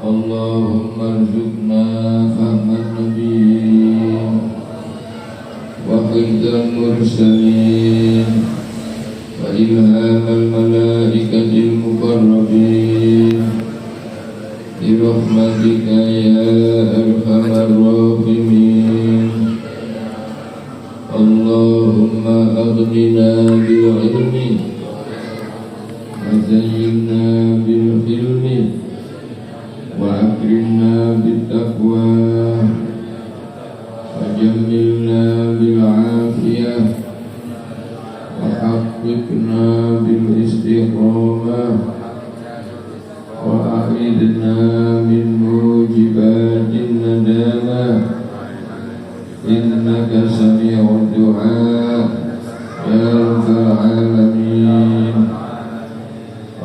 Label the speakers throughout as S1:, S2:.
S1: اللهم ارزقنا فهم النبيين وحفظ المرسلين وإلهام الملائكة المقربين برحمتك يا أرحم الراحمين. اللهم أغننا بالعلم وزينا بالحلم وأكرمنا بالتقوى وجملنا بالعافية وحققنا بالاستقامة وأعذنا من موجبات الندامة إنك سميع الدعاء يا رب العالمين.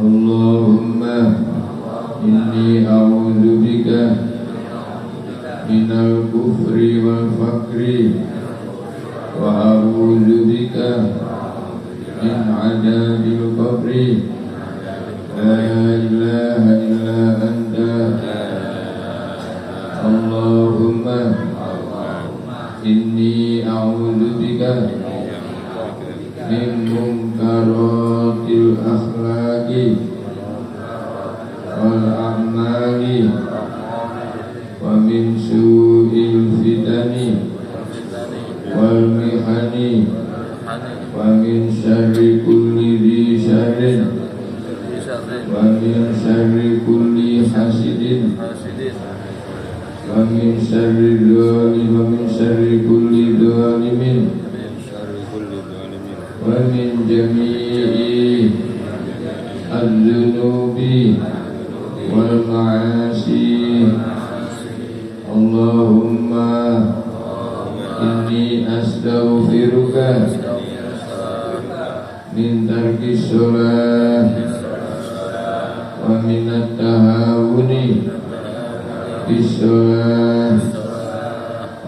S1: اللهم إني أعوذ بك من الكفر والفقر وأعوذ بك من عذاب القبر لا إله إلا أنت. اللهم إني أعوذ بك من منكرات الأخلاق والأعمال ومن سوء الفتن والمحن ومن شر كل ذي شر ومن شر كل حاسد ومن شر ظالم ومن شر كل ظالم ومن جميع الذنوب والمعاصي. اللهم إني أستغفرك من ترك الصلاة ومن التهاون في الصلاة.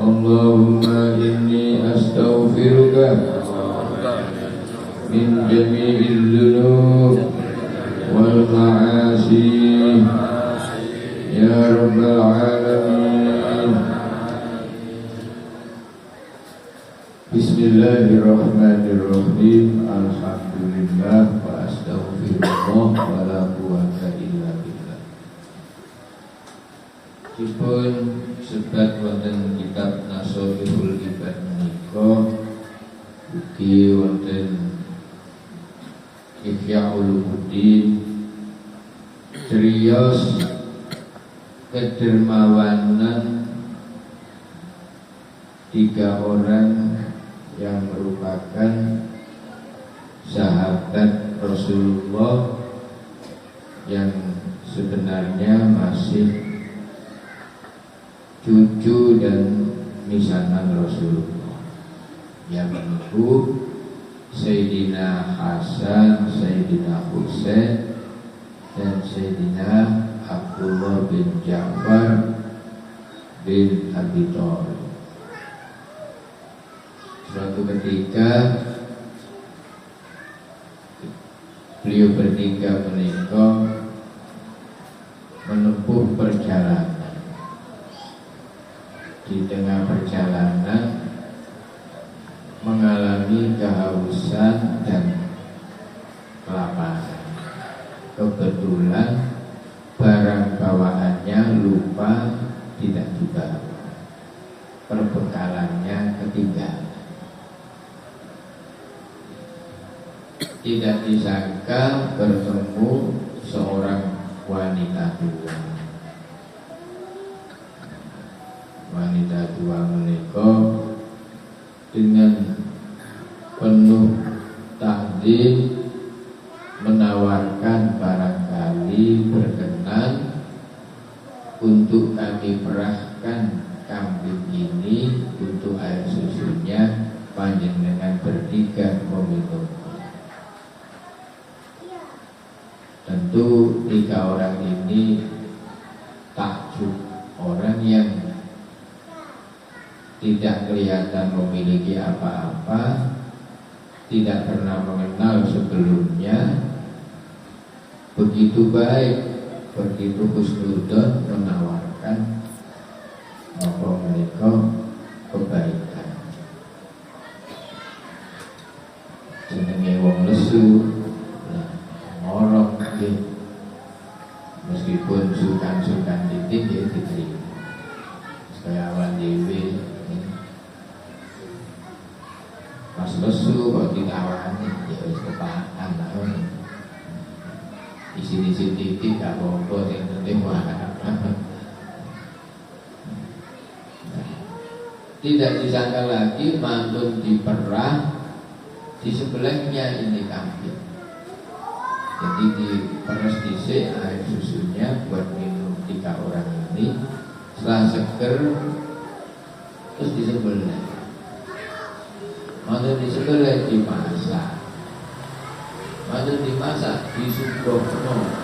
S1: اللهم إني أستغفرك من جميع الذنوب والمعاصي يا رب العالمين. Bismillahirrahmanirrahim. Alhamdulillah wa astaghfirullah wa la quwwata illa billah. Dipun sebat wonten kitab Nasohul Ibad menika ugi wonten Ihya Ulumuddin Triyos kedermawanan 3 orang yang merupakan sahabat Rasulullah yang sebenarnya masih cucu dan misanan Rasulullah, yang itu Sayyidina Hasan, Sayyidina Husain, dan Sayyidina Abdullah bin Ja'far bin Abi Thalib. Suatu ketika beliau bertiga menikah menempuh perjalanan. Di tengah perjalanan mengalami kehausan dan kelaparan. Kebetulan barang bawaannya lupa tidak dibawa, perbekalannya ketinggalan. Tidak disangka bertemu seorang wanita tua. Wanita tua menikah dengan penuh takdim menawarkan barangkali berkenan untuk kami perahkan kambing ini untuk air susunya, panjenengan bertiga meminum. Tentu 3 orang ini takjub, orang yang tidak kelihatan memiliki apa-apa, tidak pernah mengenal sebelumnya, begitu baik begitu husnudzon menawarkan apa mereka kebaikan. Jenenge wong lesu ngorok nggih, meskipun sukan-sukan titik ya diterima. Kaya awan dewi pas lesu kok ditawani ya wis kepakan lah. Isi-isi titik gak apa-apa, yang penting wahan. Tidak disangka lagi mantun diperah, di sebelahnya ini kambing. Jadi diperes dhisik air susunya buat minum 3 orang ini. Setelah seger terus disembelih. Mantun disembelih dimasak. Mantun dimasak disuguhno.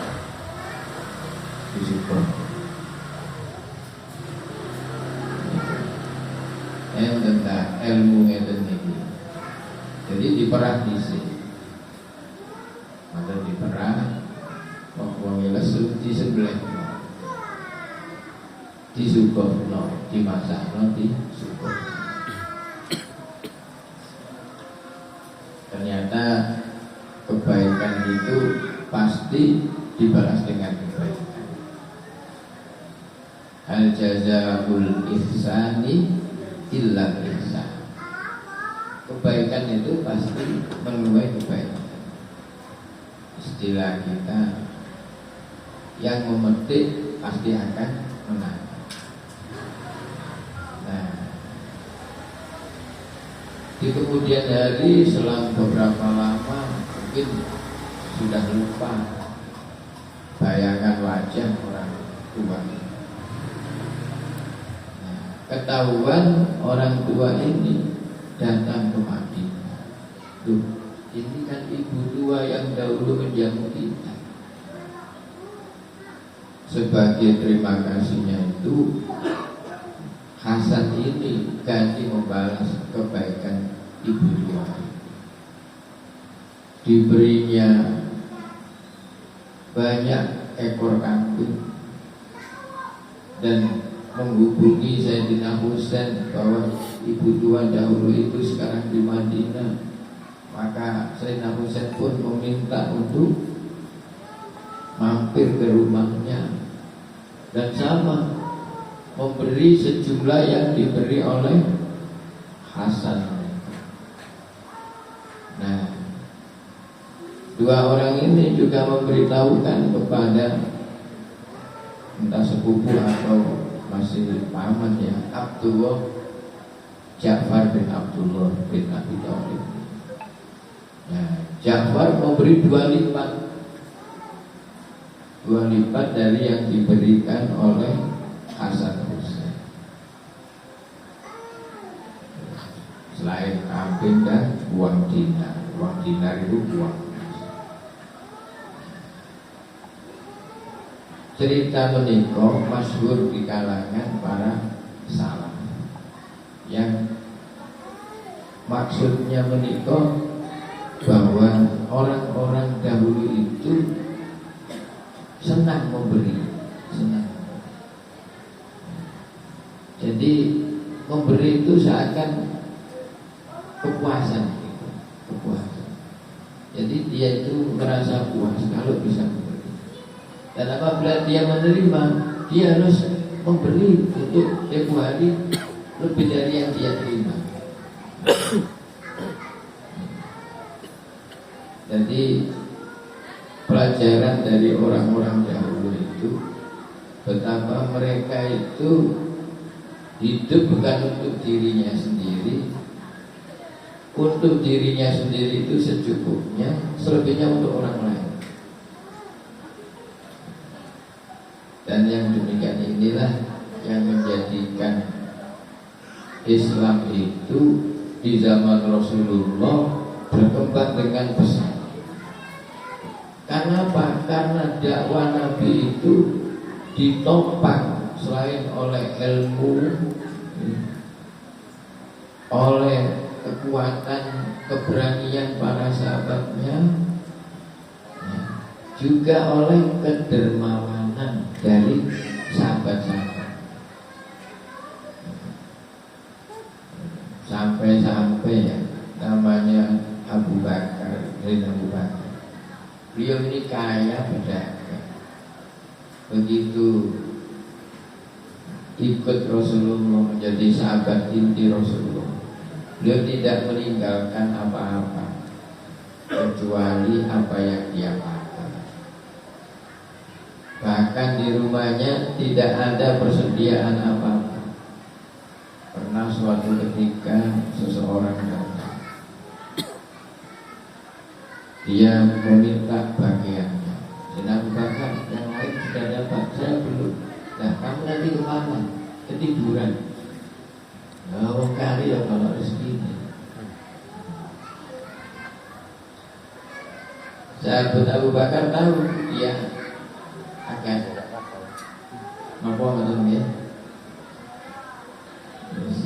S1: Tentang ilmu ngeten iki. Jadi diperah dhisik. Mantun diperah, wong lesu disembelih. Disuguhno, dimasakno, disuguhno. Ternyata kebaikan itu pasti dibalas dengan kebaikan. Al jazaa'ul ihsani illa ihsan. Kebaikan itu pasti menuai kebaikan. Istilah kita, yang memetik pasti akan menang. Nah, di kemudian hari selang beberapa lama mungkin sudah lupa bayangan wajah orang tua. Nah, ketahuan orang tua ini datang ke Madinah. Duh, ini kan ibu tua yang dahulu menjamu kita. Sebagai terima kasihnya itu, Hasan ini ganti membalas kebaikan ibu tua. Diberinya banyak ekor kambing dan menghubungi Sayyidina Husain bahwa ibu tua dahulu itu sekarang di Madinah. Maka Sayyidina Husain pun meminta untuk mampir ke rumahnya dan sama memberi sejumlah yang diberi oleh Hasan. Nah, 2 orang ini juga memberitahukan kepada entah sepupu atau masih paman ya, Abdullah Ja'far bin Abdullah bin Abi Thalib. Nah, Ja'far memberi 2 lipat dari yang diberikan oleh Hasan Husain. Selain kambing dan uang dinar. Uang dinar itu uang. Cerita menika masyhur di kalangan para salaf. Yang maksudnya menika bahwa orang-orang dahulu itu senang memberi, senang. Jadi memberi itu seakan kepuasan, kepuasan. Jadi dia itu merasa puas kalau bisa memberi. Dan apabila dia menerima, dia harus memberi untuk tempoh hari lebih dari yang dia terima. Jadi pelajaran dari orang-orang dahulu itu betapa mereka itu hidup bukan untuk dirinya sendiri. Untuk dirinya sendiri itu secukupnya, selebihnya untuk orang lain. Dan yang demikian inilah yang menjadikan Islam itu di zaman Rasulullah berkembang dengan pesat. Karena apa? Karena dakwah Nabi itu ditopang selain oleh ilmu, oleh kekuatan keberanian para sahabatnya, juga oleh kedermawanan dari sahabat-sahabat. Sampai-sampai ya namanya Abu Bakar, Abu Bakar. Beliau ini kaya pedagang. Begitu ikut Rasulullah menjadi sahabat inti Rasulullah, beliau tidak meninggalkan apa-apa kecuali apa yang dia pakai. Bahkan di rumahnya tidak ada persediaan apa-apa. Pernah suatu ketika seseorang datang, dia meminta bagiannya. Abu Bakar, yang lain sudah dapat, saya belum. Nah, kamu nanti kemana? Ketiduran. Nah, kali ya kalau rezeki ini. Sahabat Abu Bakar tahu dia akan apa maksudnya? Terus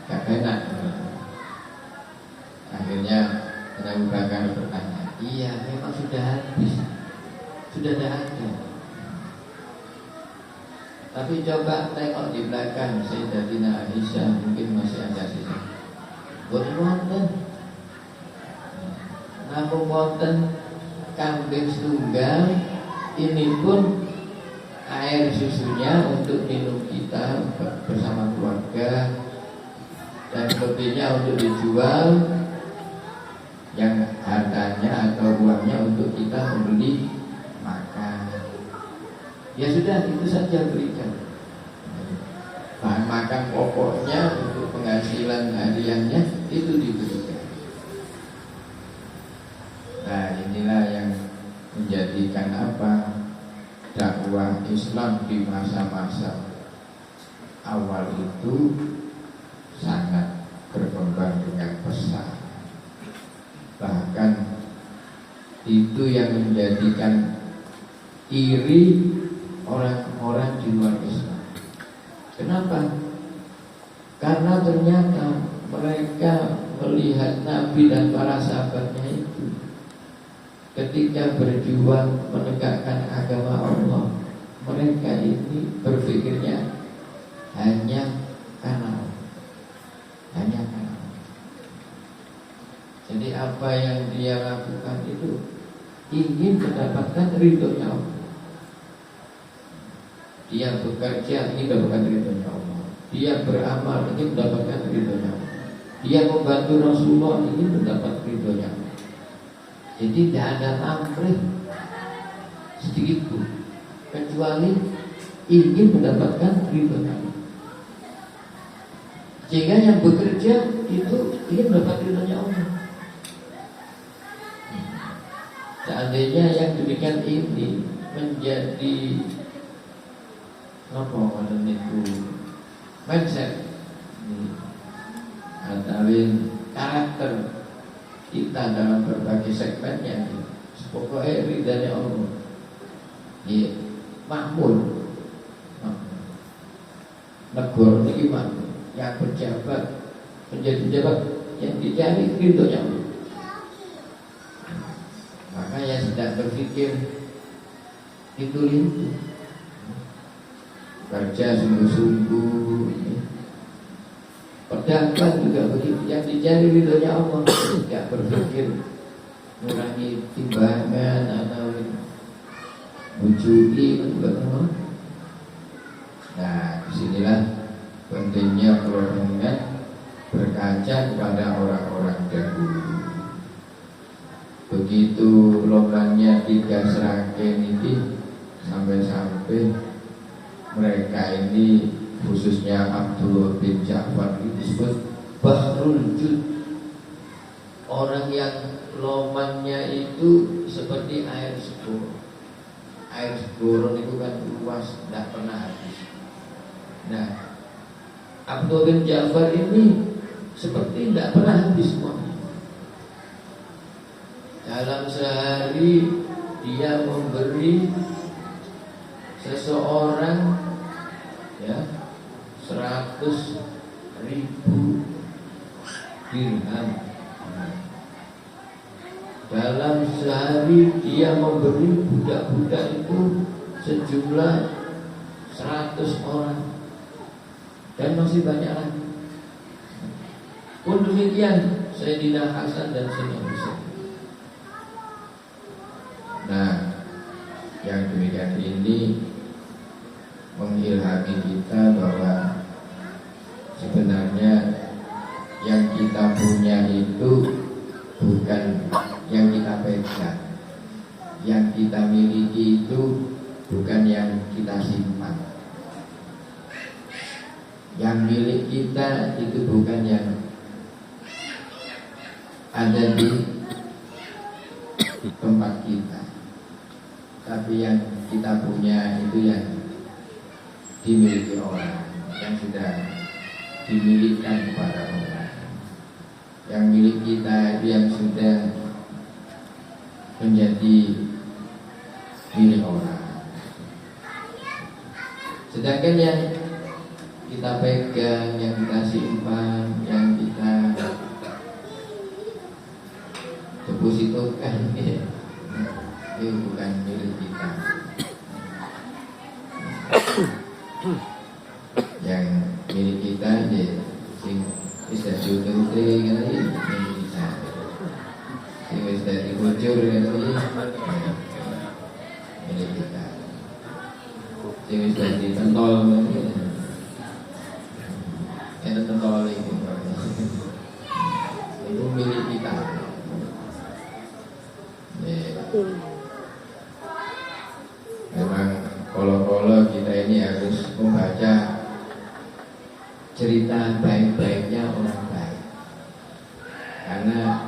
S1: gak enak. Akhirnya Abu Bakar bertanya, iya memang sudah habis, sudah tidak ada. Tapi coba tengok di belakang Sayyidatina Aisyah, mungkin masih ada sisa. Boten wonten. Namung wonten kambing setunggal, ini pun air susunya untuk minum kita bersama keluarga, dan lebihnya untuk dijual, yang hartanya atau uangnya untuk kita membeli makan. Ya sudah, itu saja berikan. Bahan makan pokoknya untuk penghasilan hariannya itu diberikan. Nah, inilah yang menjadikan apa? Dakwah Islam di masa-masa awal itu sangat berkembang dengan pesat. Bahkan itu yang menjadikan iri orang-orang di luar Islam. Kenapa? Karena ternyata mereka melihat Nabi dan para sahabatnya itu ketika berjuang menegakkan agama Allah, mereka ini berpikirnya hanya karena Jadi apa yang dia lakukan itu ingin mendapatkan ridhonya Allah. Dia bekerja ingin mendapatkan ridhonya Allah. Dia beramal ingin mendapatkan ridhonya Allah. Dia membantu Rasulullah ingin mendapat ridhonya Allah. Jadi tidak ada pamrih sedikit pun, kecuali ingin mendapatkan ridhonya Allah. Sehingga yang bekerja itu ingin mendapat ridhonya Allah. Seandainya yang demikian ini menjadi apa namanya itu mindset atau karakter kita dalam berbagai segmennya, pokoknya ridhanya Allah, ya makmur, negara ini makmur, yang pejabat menjadi pejabat yang dicari ridhonya Allah. Maka yang sedang berpikir itu kerja sungguh-sungguh, pedagang juga begitu, yang dicari ridhonya Allah, tidak berpikir mengurangi timbangan atau mencuri juga semua. Nah, disinilah pentingnya kalau mengingat berkaca kepada orang-orang dahulu. Begitu lombanya 3 serangkaian ini sampai-sampai mereka ini, khususnya Abdullah bin Ja'far, itu disebut Bahrul Jud. Orang yang lomannya itu seperti air segoro. Air segoro itu kan luas, tidak pernah habis. Nah, Abdullah bin Ja'far ini seperti tidak pernah habis semuanya. Dalam sehari dia memberi seseorang 100.000 dirham. Dalam sehari dia memberi budak-budak itu sejumlah 100 orang, dan masih banyak lagi. Pun demikian Sayyidina Hasan dan Sayyidina Husain. Nah, yang demikian ini mengilhami kita bahwa sebenarnya yang kita punya itu bukan yang kita pegang, yang kita miliki itu bukan yang kita simpan. Yang milik kita itu bukan yang ada di tempat kita, tapi yang kita punya itu yang dimiliki orang, yang sudah dimilikan kepada orang. Yang milik kita itu yang sudah menjadi milik orang. Sedangkan yang kita pegang, yang kita simpan, yang kita depositokan, itu bukan milik kita. Yang milik kita sing wis dadi utute ngene milik kita. Sing wis dadi bocor ngene milik kita. Sing wis dadi pentol ngene. Ene pentol iki. Itu milik kita. Memang kalau kita ini harus membaca cerita baik-baiknya orang baik, karena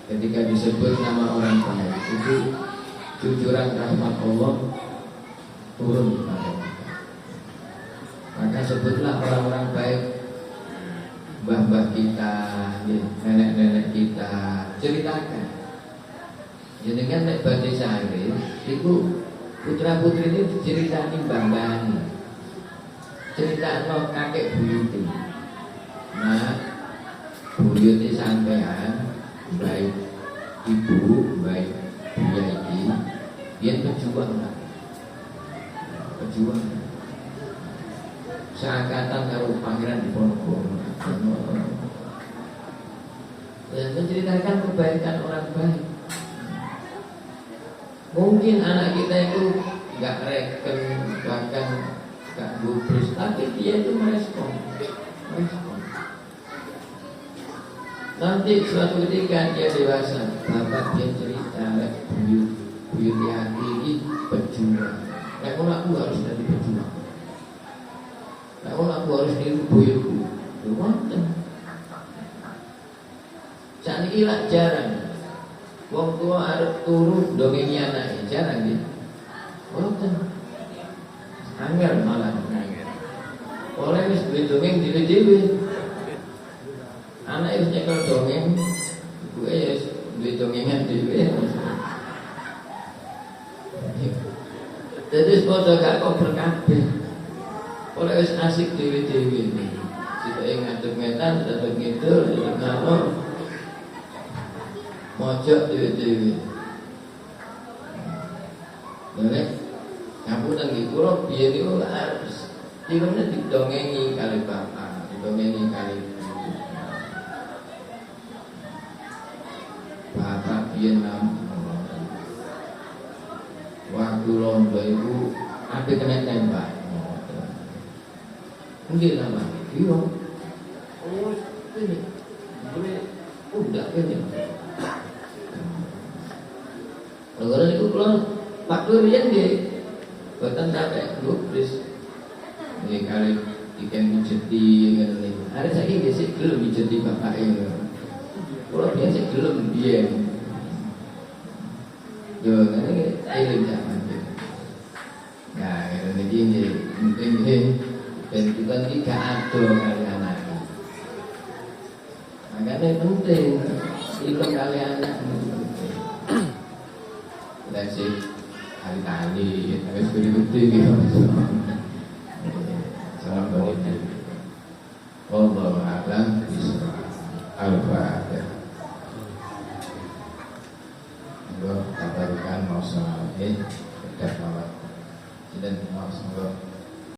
S1: ketika disebut nama orang baik itu cucuran rahmat Allah turun kepada kita. Maka sebutlah orang-orang baik, mbah-mbah kita, nenek-nenek kita, ceritakan. Jadi kan nek badhe sare iku putra putri ini diceritani mbah-mbahane. Critakno kakek buyute. Nah, buyute sampean baik ibu, baik buya iki yen pejuang. Pejuang. Seangkatan karo Pangeran Diponegoro. Dan menceritakan kebaikan orang baik. Mungkin anak kita itu nggak reken, bahkan nggak gubris, tapi dia itu merespon. Nanti suatu ketika dia dewasa, bapak dia cerita, buyut hati ini pejuang. Kalau aku harus jadi pejuang. Kalau aku harus niru buyutku, lumayan. Saat ini lah jarang. Wong tua arep turu dongengi anake, jarang gitu. Boten. Angel malah. Oleh wis duwe dongeng dhewe-dhewe. Anak wis nyekel dongeng, ibuke ya wis duwe dongengan dhewe. Jadi padha gak kober kabeh. Oleh wis asik dhewe-dhewe. Sithike ngadeg metan, ngadeg ngidul, ngadeg ngalor. Mojok dewe-dewe. Nek ngapunten nggih kula biyen niku harus filmnya didongengi kali bapak, didongengi kali ibu. Bapak biyen waktu londo iku ape kena tembak. Nggih lah, Pak. Iya. Oh, ini. Boleh udah ini. Kalau itu kalau waktu rian dia buatan capek lupis, ini kali ikan mijeti kan ini. Hari saya ini sih belum mijeti bapak ini. Kalau biasa belum dia. Jo, ini ilim zaman itu. Nah, ini gini, penting ini. Dan kita ini gak ada kali anak. Makanya penting ilim kali anak. Dan si hari-hari harus gede-gede gitu. Salam balik. Wallahu a'lam bishawab. Al-Fatihah. Monggo tabarukan mausah dan mawat. Dan mausah